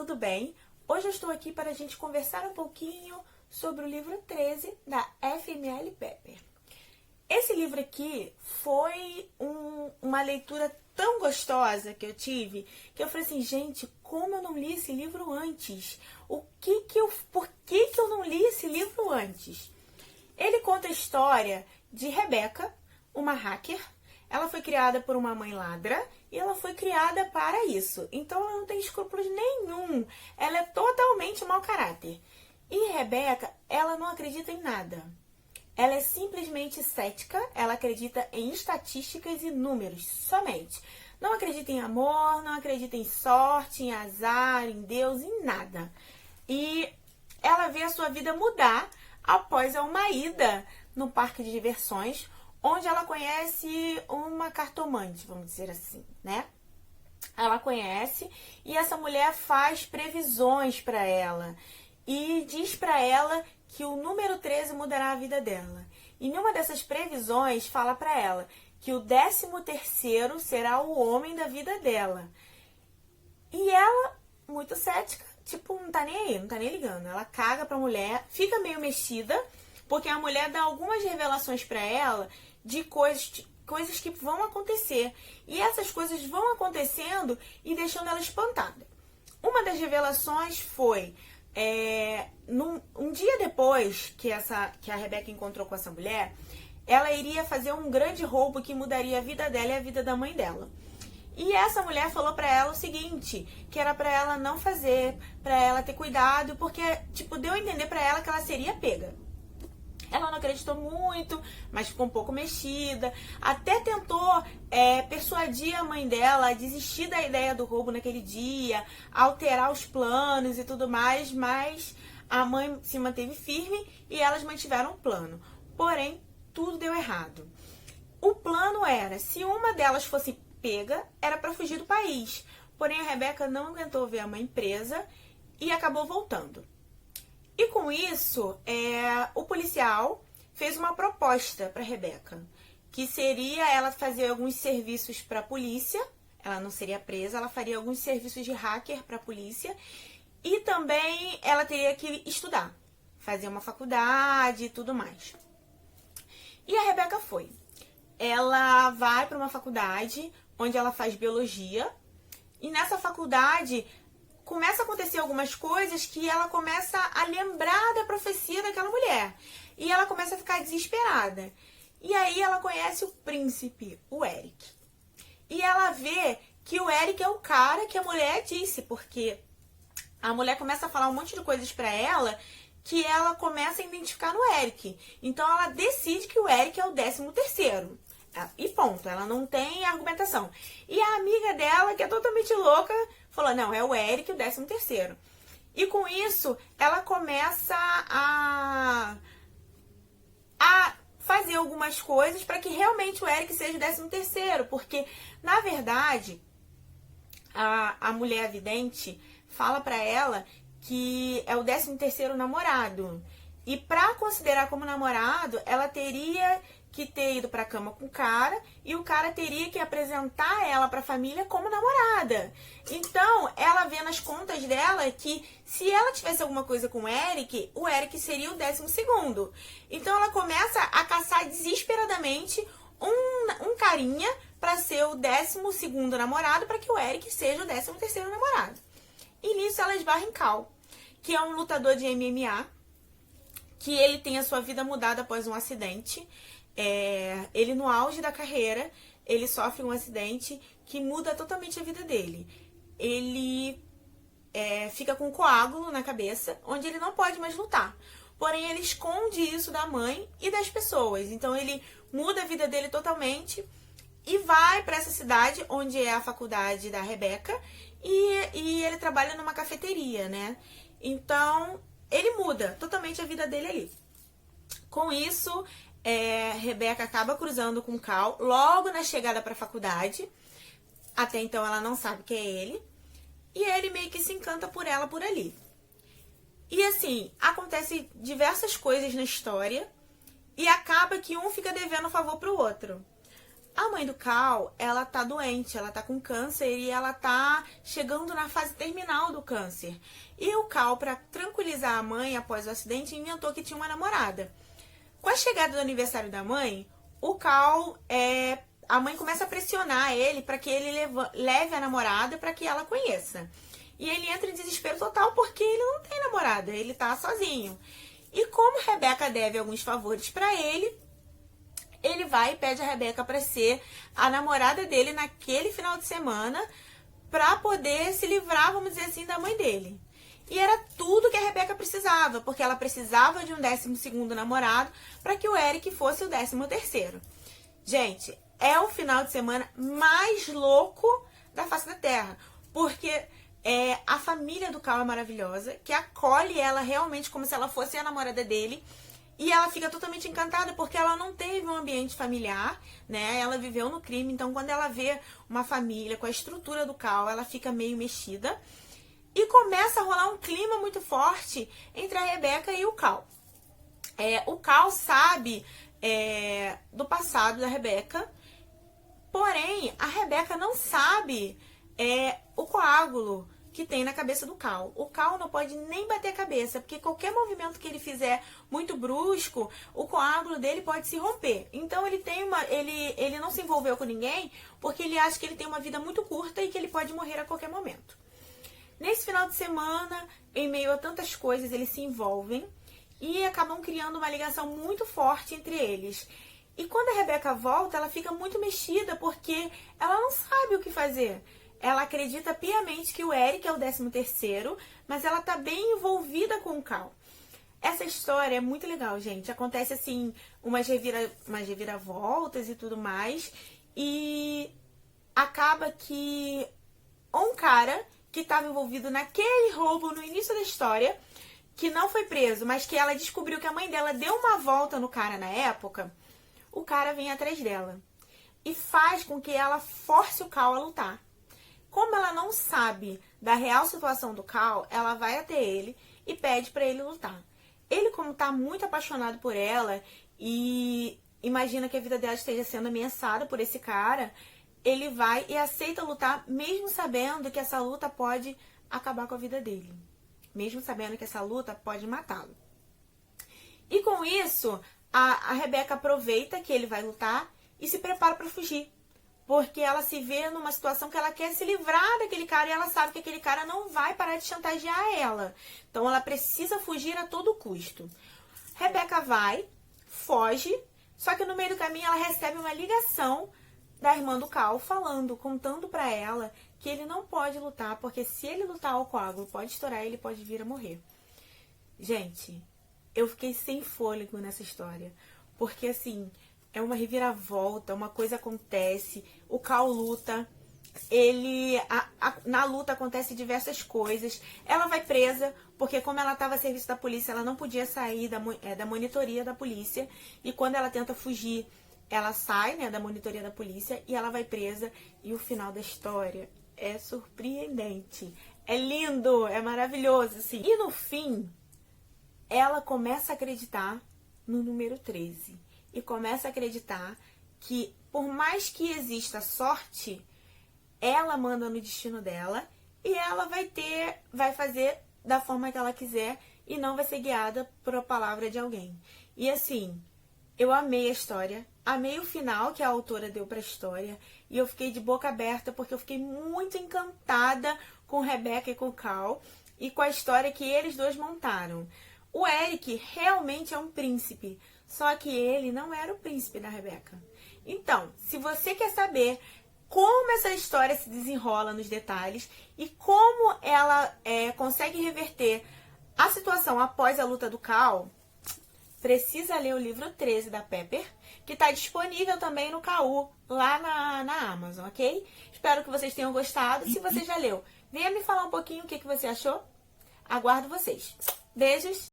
tudo bem? Hoje eu estou aqui para a gente conversar um pouquinho sobre o livro 13 da FML Pepper. Esse livro aqui foi uma leitura tão gostosa que eu tive, que eu falei assim, gente, como eu não li esse livro antes? Por que eu não li esse livro antes? Ele conta a história de Rebeca, uma hacker. Ela foi criada por uma mãe ladra e ela foi criada para isso. Então ela não tem escrúpulos nenhum. Ela é totalmente mau caráter. E Rebeca, ela não acredita em nada. Ela é simplesmente cética, ela acredita em estatísticas e números, somente. Não acredita em amor, não acredita em sorte, em azar, em Deus, em nada. E ela vê a sua vida mudar após uma ida no parque de diversões, onde ela conhece uma cartomante, vamos dizer assim, né? Ela conhece e essa mulher faz previsões para ela e diz para ela que o número 13 mudará a vida dela. E numa dessas previsões fala para ela que o 13º será o homem da vida dela. E ela, muito cética, tipo, não tá nem aí, não tá nem ligando. Ela caga pra mulher, fica meio mexida, porque a mulher dá algumas revelações para ela de coisas que vão acontecer. E essas coisas vão acontecendo e deixando ela espantada. Uma das revelações foi, um dia depois que a Rebeca encontrou com essa mulher, ela iria fazer um grande roubo que mudaria a vida dela e a vida da mãe dela. E essa mulher falou pra ela o seguinte, que era pra ela não fazer, pra ela ter cuidado, porque, tipo, deu a entender pra ela que ela seria pega. Ela não acreditou muito, mas ficou um pouco mexida. Até tentou persuadir a mãe dela a desistir da ideia do roubo naquele dia, alterar os planos e tudo mais, mas a mãe se manteve firme e elas mantiveram o plano. Porém, tudo deu errado. O plano era, se uma delas fosse pega, era para fugir do país. Porém, a Rebeca não aguentou ver a mãe presa e acabou voltando. E com isso, o policial fez uma proposta para Rebeca, que seria ela fazer alguns serviços para a polícia, ela não seria presa, ela faria alguns serviços de hacker para a polícia, e também ela teria que estudar, fazer uma faculdade e tudo mais. E a Rebeca foi. Ela vai para uma faculdade onde ela faz biologia, e nessa faculdade começa a acontecer algumas coisas que ela começa a lembrar da profecia daquela mulher. E ela começa a ficar desesperada. E aí ela conhece o príncipe, o Eric. E ela vê que o Eric é o cara que a mulher disse, porque a mulher começa a falar um monte de coisas pra ela que ela começa a identificar no Eric. Então ela decide que o Eric é o 13º. E ponto, ela não tem argumentação. E a amiga dela, que é totalmente louca, falou, não, é o Eric, o 13º. E com isso, ela começa a fazer algumas coisas para que realmente o Eric seja o 13º. Porque, na verdade, a mulher vidente fala para ela que é o 13º namorado. E para considerar como namorado, ela teria que ter ido pra cama com o cara e o cara teria que apresentar ela pra família como namorada. Então, ela vê nas contas dela que se ela tivesse alguma coisa com o Eric seria o 12º. Então, ela começa a caçar desesperadamente um carinha pra ser o 12º namorado, pra que o Eric seja o 13º namorado. E nisso ela esbarra em Cal, que é um lutador de MMA, que ele tem a sua vida mudada após um acidente. Ele no auge da carreira, ele sofre um acidente que muda totalmente a vida dele. Ele fica com um coágulo na cabeça, onde ele não pode mais lutar. Porém, ele esconde isso da mãe e das pessoas. Então, ele muda a vida dele totalmente e vai para essa cidade, onde é a faculdade da Rebeca, e ele trabalha numa cafeteria, né? Então, ele muda totalmente a vida dele ali. Com isso, Rebeca acaba cruzando com Cal logo na chegada para a faculdade. Até então ela não sabe que é ele. E ele meio que se encanta por ela por ali. E assim, acontece diversas coisas na história. E acaba que um fica devendo favor pro outro. A mãe do Cal, ela tá doente, ela tá com câncer e ela tá chegando na fase terminal do câncer. E o Cal, para tranquilizar a mãe após o acidente, inventou que tinha uma namorada. Com a chegada do aniversário da mãe, o Cal, a mãe começa a pressionar ele para que ele leve a namorada para que ela conheça. E ele entra em desespero total porque ele não tem namorada, ele tá sozinho. E como Rebeca deve alguns favores para ele vai e pede a Rebeca para ser a namorada dele naquele final de semana para poder se livrar, vamos dizer assim, da mãe dele. E era tudo que a Rebeca precisava, porque ela precisava de um 12º namorado para que o Eric fosse o 13º. Gente, é o final de semana mais louco da face da Terra, porque a família do Cal é maravilhosa, que acolhe ela realmente como se ela fosse a namorada dele. E ela fica totalmente encantada porque ela não teve um ambiente familiar, né? Ela viveu no crime, então quando ela vê uma família com a estrutura do Cal, ela fica meio mexida. E começa a rolar um clima muito forte entre a Rebeca e o Cal. O Cal sabe do passado da Rebeca, porém a Rebeca não sabe o coágulo que tem na cabeça do Cal. O Cal não pode nem bater a cabeça, porque qualquer movimento que ele fizer muito brusco, o coágulo dele pode se romper. Então ele não se envolveu com ninguém porque ele acha que ele tem uma vida muito curta e que ele pode morrer a qualquer momento. Nesse final de semana, em meio a tantas coisas, eles se envolvem e acabam criando uma ligação muito forte entre eles. E quando a Rebeca volta, ela fica muito mexida porque ela não sabe o que fazer. Ela acredita piamente que o Eric é o 13º, mas ela tá bem envolvida com o Cal. Essa história é muito legal, gente. Acontece, assim, umas reviravoltas e tudo mais. E acaba que um cara que estava envolvido naquele roubo no início da história, que não foi preso, mas que ela descobriu que a mãe dela deu uma volta no cara na época, o cara vem atrás dela. E faz com que ela force o Cal a lutar. Como ela não sabe da real situação do Cal, ela vai até ele e pede para ele lutar. Ele, como tá muito apaixonado por ela e imagina que a vida dela esteja sendo ameaçada por esse cara, ele vai e aceita lutar, mesmo sabendo que essa luta pode acabar com a vida dele. Mesmo sabendo que essa luta pode matá-lo. E com isso, a Rebeca aproveita que ele vai lutar e se prepara para fugir. Porque ela se vê numa situação que ela quer se livrar daquele cara e ela sabe que aquele cara não vai parar de chantagear ela. Então ela precisa fugir a todo custo. Rebeca vai, foge, só que no meio do caminho ela recebe uma ligação da irmã do Cal contando pra ela que ele não pode lutar, porque se ele lutar o coágulo pode estourar e ele pode vir a morrer. Gente, eu fiquei sem fôlego nessa história, porque assim, é uma reviravolta, uma coisa acontece, o Cal luta, na luta acontece diversas coisas, ela vai presa, porque como ela estava a serviço da polícia, ela não podia sair da monitoria da polícia, e quando ela tenta fugir, ela sai, né, da monitoria da polícia e ela vai presa. E o final da história é surpreendente. É lindo, é maravilhoso, assim. E no fim, ela começa a acreditar no número 13. E começa a acreditar que, por mais que exista sorte, ela manda no destino dela e ela vai fazer da forma que ela quiser e não vai ser guiada por a palavra de alguém. E assim, eu amei a história, amei o final que a autora deu para a história e eu fiquei de boca aberta porque eu fiquei muito encantada com Rebeca e com Cal e com a história que eles dois montaram. O Eric realmente é um príncipe, só que ele não era o príncipe da Rebeca. Então, se você quer saber como essa história se desenrola nos detalhes e como ela consegue reverter a situação após a luta do Cal, precisa ler o livro 13 da Pepper, que está disponível também no KU, lá na Amazon, ok? Espero que vocês tenham gostado. Se você já leu, venha me falar um pouquinho o que você achou. Aguardo vocês. Beijos!